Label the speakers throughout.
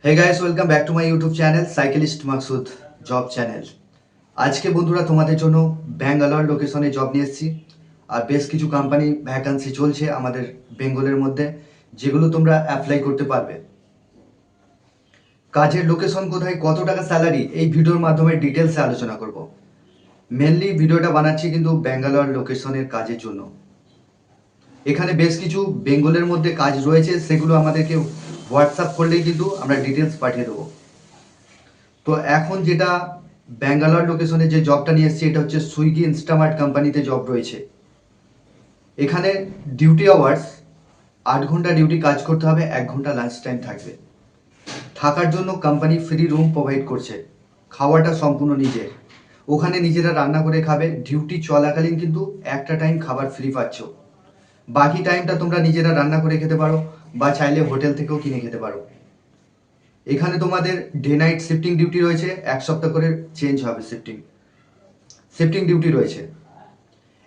Speaker 1: Hey guys, welcome back to my YouTube channel cyclist Maksud job channel. আজকে বন্ধুরা তোমাদের জন্য ব্যাঙ্গালোর লোকেশনে জব নিয়ে এসেছি। আর বেশ কিছু কোম্পানি ভ্যাকান্সি চলছে আমাদের বেঙ্গলের মধ্যে, যেগুলো তোমরা অ্যাপ্লাই করতে পারবে। কাজের লোকেশন কোথায়, কত টাকা স্যালারি, এই ভিডিওর মাধ্যমে ডিটেলসে আলোচনা করব। মেনলি ভিডিওটা বানাচ্ছি কিন্তু ব্যাঙ্গালোর লোকেশনের কাজের জন্য। এখানে বেশ কিছু বেঙ্গলের মধ্যে কাজ রয়েছে, সেগুলো আমাদেরকে হোয়াটসঅ্যাপ করলেই কিন্তু আমরা ডিটেলস পাঠিয়ে দেবো। তো এখন যেটা ব্যাঙ্গালোর লোকেশনে যে জবটা নিয়ে এসেছি, এটা হচ্ছে সুইগি ইনস্টামার্ট কোম্পানিতে জব রয়েছে। এখানে ডিউটি আওয়ার্স 8 ঘন্টা ডিউটি কাজ করতে হবে, 1 ঘন্টা লাঞ্চ টাইম থাকবে। থাকার জন্য কোম্পানি ফ্রি রুম প্রোভাইড করছে, খাওয়াটা সম্পূর্ণ নিজের। ওখানে নিজেরা রান্না করে খাবে। ডিউটি চলাকালীন কিন্তু একটা টাইম খাবার ফ্রি পাচ্ছ, বাকি টাইমটা তোমরা নিজেরা রান্না করে খেতে পারো বা চাইলে হোটেল থেকেও কিনে খেতে পারো। এখানে তোমাদের ডে নাইট শিফটিং ডিউটি রয়েছে, 1 সপ্তাহ করে চেঞ্জ হবে শিফটিং ডিউটি রয়েছে।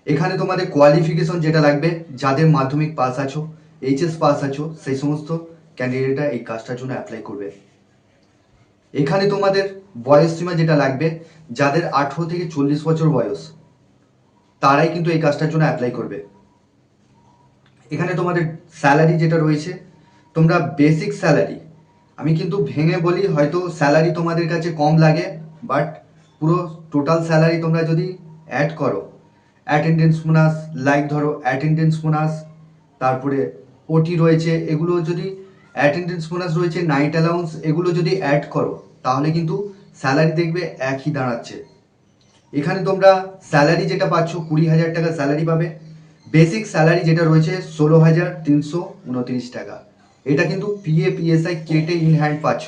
Speaker 1: এখানে তোমাদের কোয়ালিফিকেশন যেটা লাগবে, যাদের মাধ্যমিক পাস আছো, এইচএস পাস আছো, সেই সমস্ত ক্যান্ডিডেটরা এই কাজটার জন্য অ্যাপ্লাই করবে। এখানে তোমাদের বয়স সীমা যেটা লাগবে, যাদের 18 থেকে 40 বছর বয়স, তারাই কিন্তু এই কাজটার জন্য অ্যাপ্লাই করবে। এখানে তোমাদের স্যালারি যেটা রয়েছে, তোমরা বেসিক স্যালারি, আমি কিন্তু ভেঙে বলি, হয়তো স্যালারি তোমাদের কাছে কম লাগে, বাট পুরো টোটাল স্যালারি তোমরা যদি অ্যাড করো, অ্যাটেন্ডেন্স বোনাস, লাইক ধরো অ্যাটেন্ডেন্স বোনাস, তারপরে ওটি রয়েছে, এগুলো যদি অ্যাটেন্ডেন্স বোনাস রয়েছে, নাইট অ্যালাউন্স, এগুলো যদি অ্যাড করো, তাহলে কিন্তু স্যালারি দেখবে একই দাঁড়াচ্ছে। এখানে তোমরা স্যালারি যেটা পাচ্ছ, 20,000 টাকা স্যালারি পাবে। বেসিক স্যালারি যেটা রয়েছে 16,329 টাকা, এটা কিন্তু পিএ পিএসআই কেটে ইন হ্যান্ড পাচ্ছ।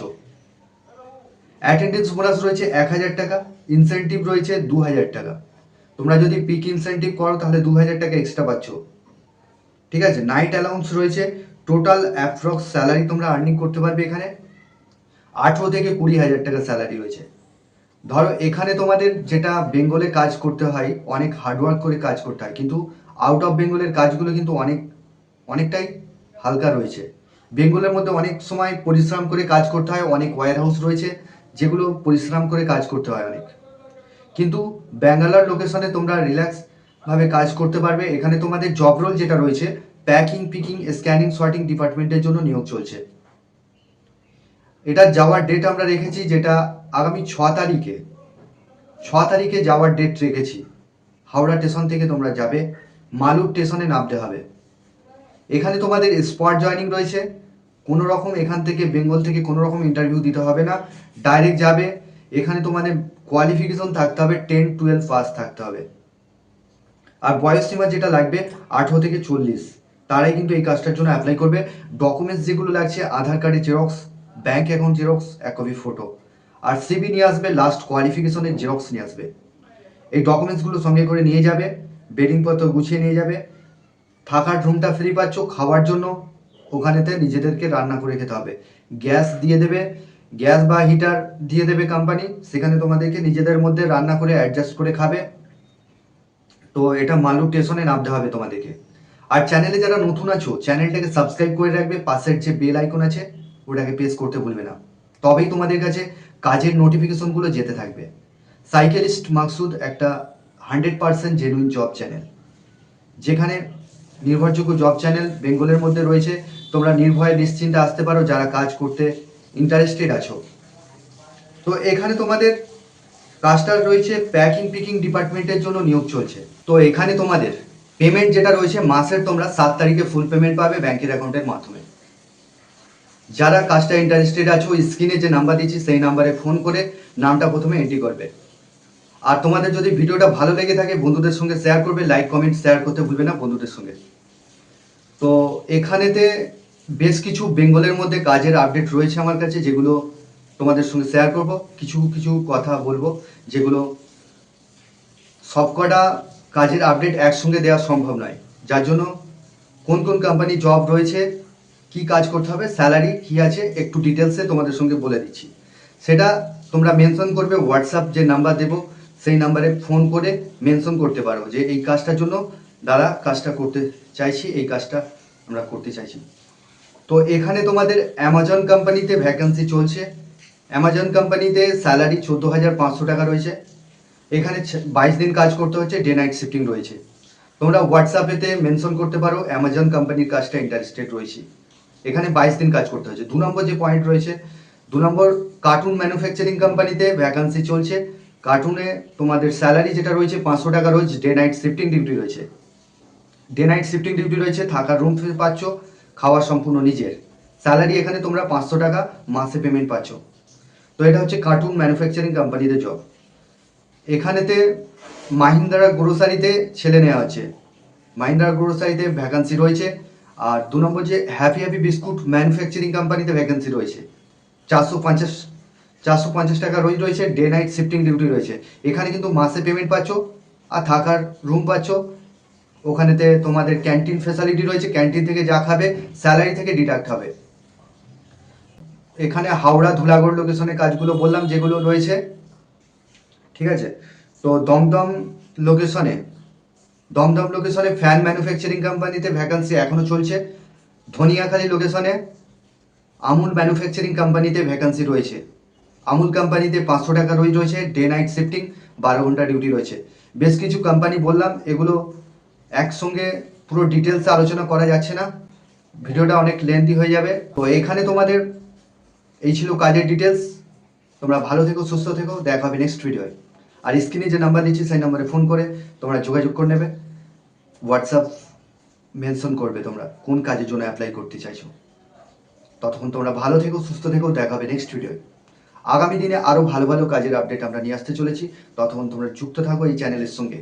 Speaker 1: অ্যাটেন্ডেন্স বোনাস রয়েছে 1,000 টাকা, ইনসেন্টিভ রয়েছে 2,000 টাকা। তোমরা যদি পিক ইনসেন্টিভ করো তাহলে 2,000 টাকা এক্সট্রা পাচ্ছ। ঠিক আছে, নাইট অ্যালাউন্স রয়েছে। টোটাল অ্যাপ্রক্স স্যালারি তোমরা আর্নিং করতে পারবে এখানে 18 থেকে 20,000 টাকা স্যালারি রয়েছে। ধরো এখানে তোমাদের যেটা বেঙ্গলে কাজ করতে হয়, অনেক হার্ডওয়ার্ক করে কাজ করতে হয়, কিন্তু আউট অফ বেঙ্গলের কাজগুলো কিন্তু অনেকটাই হালকা রয়েছে। বেঙ্গলের মধ্যে অনেক সময় পরিশ্রম করে কাজ করতে হয়, অনেক ওয়্যার হাউস রয়েছে যেগুলো পরিশ্রম করে কাজ করতে হয় অনেক। কিন্তু ব্যাঙ্গালোর লোকেশনে তোমরা রিল্যাক্স ভাবে কাজ করতে পারবে। এখানে তোমাদের জব রোল যেটা রয়েছে, প্যাকিং, পিকিং, স্ক্যানিং, সর্টিং ডিপার্টমেন্টের জন্য নিয়োগ চলছে। এটা যাওয়ার ডেট আমরা রেখেছি, যেটা আগামী 6 তারিখে যাওয়ার ডেট রেখেছি। হাওড়া স্টেশন থেকে তোমরা যাবে, মালুর স্টেশনে নামতে হবে। এখানে তোমাদের স্পট জয়নিং রয়েছে, কোনো রকম এখান থেকে বেঙ্গল থেকে কোনো রকম ইন্টারভিউ দিতে হবে না, ডাইরেক্ট যাবে। এখানে তোমাদের কোয়ালিফিকেশন থাকতে হবে 10-12 পাস থাকতে হবে। আর বয়স সীমা যেটা লাগবে 18 থেকে 40, তারাই কিন্তু এই কাজটার জন্য অ্যাপ্লাই করবে। ডকুমেন্টস যেগুলো লাগছে, আধার কার্ডের xerox, bank account xerox, 1 copy photo, আর সিবি নিয়ে আসবে, লাস্ট কোয়ালিফিকেশনের জেরক্স নিয়ে আসবে। এই ডকুমেন্টসগুলো সঙ্গে করে নিয়ে যাবে, বেডিংপত্র গুছিয়ে নিয়ে যাবে। থাকার রুমটা ফ্রি পাচ্ছ, খাওয়ার জন্য ওখানেতে নিজেদেরকে রান্না করে খেতে হবে। গ্যাস দিয়ে দেবে, গ্যাস বা হিটার দিয়ে দেবে কোম্পানি, সেখানে তোমাদেরকে নিজেদের মধ্যে রান্না করে অ্যাডজাস্ট করে খাবে। তো এটা মালু স্টেশনে নামতে হবে তোমাদেরকে। আর চ্যানেলে যারা নতুন আছো, চ্যানেলটাকে সাবস্ক্রাইব করে রাখবে, পাশের যে বেল আইকন আছে ওটাকে প্রেস করতে ভুলবে না, তবেই তোমাদের কাছে কাজের নোটিফিকেশনগুলো যেতে থাকবে। সাইকেলিস্ট মাকসুদ একটা 100% জেনুইন জব চ্যানেল, যেখানে নির্ভরযোগ্য জব চ্যানেল বেঙ্গলের মধ্যে রয়েছে। তোমরা নির্ভয়ে নিশ্চিন্তে আসতে পারো যারা কাজ করতে ইন্টারেস্টেড আছো। তো এখানে তোমাদের কাজটা রয়েছে প্যাকিং, পিকিং ডিপার্টমেন্টের জন্য নিয়োগ চলছে। তো এখানে তোমাদের পেমেন্ট যেটা রয়েছে, মাসের তোমরা 7 তারিখে ফুল পেমেন্ট পাবে ব্যাংকের অ্যাকাউন্টের মাধ্যমে। যারা কাজটা ইন্টারেস্টেড আছো, স্ক্রিনে যে নাম্বার দিচ্ছি সেই নাম্বারে ফোন করে নামটা প্রথমে এন্ট্রি করবে। আর তোমাদের যদি ভিডিওটা ভালো লেগে থাকে, বন্ধুদের সঙ্গে শেয়ার করবে, লাইক কমেন্ট শেয়ার করতে ভুলবে না বন্ধুদের সঙ্গে। তো এখানেতে বেশ কিছু বেঙ্গলের মধ্যে কাজের আপডেট রয়েছে আমার কাছে, যেগুলো তোমাদের সঙ্গে শেয়ার করব। কিছু কিছু কথা বলবো, যেগুলো সবকটা কাজের আপডেট একসঙ্গে দেওয়া সম্ভব নয়, যার জন্য কোন কোন কোম্পানি জব রয়েছে, কি কাজ করতে হবে, স্যালারি কি আছে, একটু ডিটেলসে তোমাদের সঙ্গে বলে দিচ্ছি। সেটা তোমরা মেনশন করবে, হোয়াটসঅ্যাপ যে নাম্বার দেবো সেই নাম্বারে ফোন করে মেনশন করতে পারো যে এই কাজটার জন্য দাদা কাজটা করতে চাইছি, এই কাজটা আমরা করতে চাইছি। তো তো এখানে তোমাদের অ্যামাজন কোম্পানিতে ভ্যাকেন্সি চলছে। অ্যামাজন কোম্পানিতে স্যালারি 14,500 টাকা রয়েছে। এখানে 22 দিন কাজ করতে হচ্ছে, ডে নাইট শিফটিং রয়েছে। তোমরা হোয়াটসঅ্যাপেতে মেনশন করতে পারো অ্যামাজন কোম্পানির কাজটা ইন্টারেস্টেড রয়েছি। এখানে 22 দিন কাজ করতে হচ্ছে। 2 নম্বর যে পয়েন্ট রয়েছে, 2 নম্বর কার্টুন ম্যানুফ্যাকচারিং কোম্পানিতে ভ্যাকান্সি চলছে। কার্টুনে তোমাদের স্যালারি যেটা রয়েছে 500 টাকা রোজ, ডে নাইট শিফটিং ডিউটি রয়েছে। ডে নাইট শিফটিং ডিউটি রয়েছে, থাকার রুম পাচ্ছ, খাওয়া সম্পূর্ণ নিজের। স্যালারি এখানে তোমরা 500 টাকা মাসে পেমেন্ট পাচ্ছ। তো এটা হচ্ছে কার্টুন ম্যানুফ্যাকচারিং কোম্পানিতে জব। এখানেতে মাহিন্দ্রা গ্রোসারিতে ছেলে নেওয়া হচ্ছে। মাহিন্দ্রা গ্রোসারিতে ভ্যাকান্সি রয়েছে। আর 2 নম্বর যে হ্যাপি বিস্কুট ম্যানুফ্যাকচারিং কোম্পানিতে ভ্যাকান্সি রয়েছে। 450 টাকা রোজ রয়েছে, ডে নাইট শিফটিং ডিউটি রয়েছে। এখানে কিন্তু মাসে পেমেন্ট পাচ্ছ আর থাকার রুম পাচ্ছ। ওখানেতে তোমাদের ক্যান্টিন ফ্যাসিলিটি রয়েছে, ক্যান্টিন থেকে যা খাবে স্যালারি থেকে ডিডাক্ট হবে। এখানে হাওড়া ধুলাগড় লোকেশনে কাজগুলো বললাম যেগুলো রয়েছে, ঠিক আছে। তো দমদম লোকেশনে ফ্যান ম্যানুফ্যাকচারিং কোম্পানিতে ভ্যাকান্সি এখনো চলছে। ধনিয়াখালী লোকেশনে আমুল ম্যানুফ্যাকচারিং কোম্পানিতে ভ্যাকান্সি রয়েছে। আমুল কোম্পানিতে 500 টাকা রোজ রয়েছে, ডে নাইট শিফটিং, 12 ঘন্টা ডিউটি রয়েছে। বেশ কিছু কোম্পানি বললাম, এগুলো একসঙ্গে পুরো ডিটেলসে আলোচনা করা যাচ্ছে না, ভিডিওটা অনেক লেন্থি হয়ে যাবে। তো এখানে তোমাদের এই ছিল কাজের ডিটেলস। তোমরা ভালো থেকো, সুস্থ থেকো, দেখা হবে নেক্সট ভিডিওয়। আর স্ক্রিনে যে নাম্বার দিচ্ছি সেই নাম্বারে ফোন করে তোমরা যোগাযোগ করে নেবে। হোয়াটসঅ্যাপ মেনশন করবে তোমরা কোন কাজের জন্য অ্যাপ্লাই করতে চাইছো। ততক্ষণ তোমরা ভালো থেকো, সুস্থ থেকো, দেখা হবে নেক্সট ভিডিওয়। আগামী দিনে আরও ভালো ভালো কাজের আপডেট আমরা নিয়ে আসতে চলেছি। ততক্ষণ তোমরা যুক্ত থাকো এই চ্যানেলের সঙ্গে।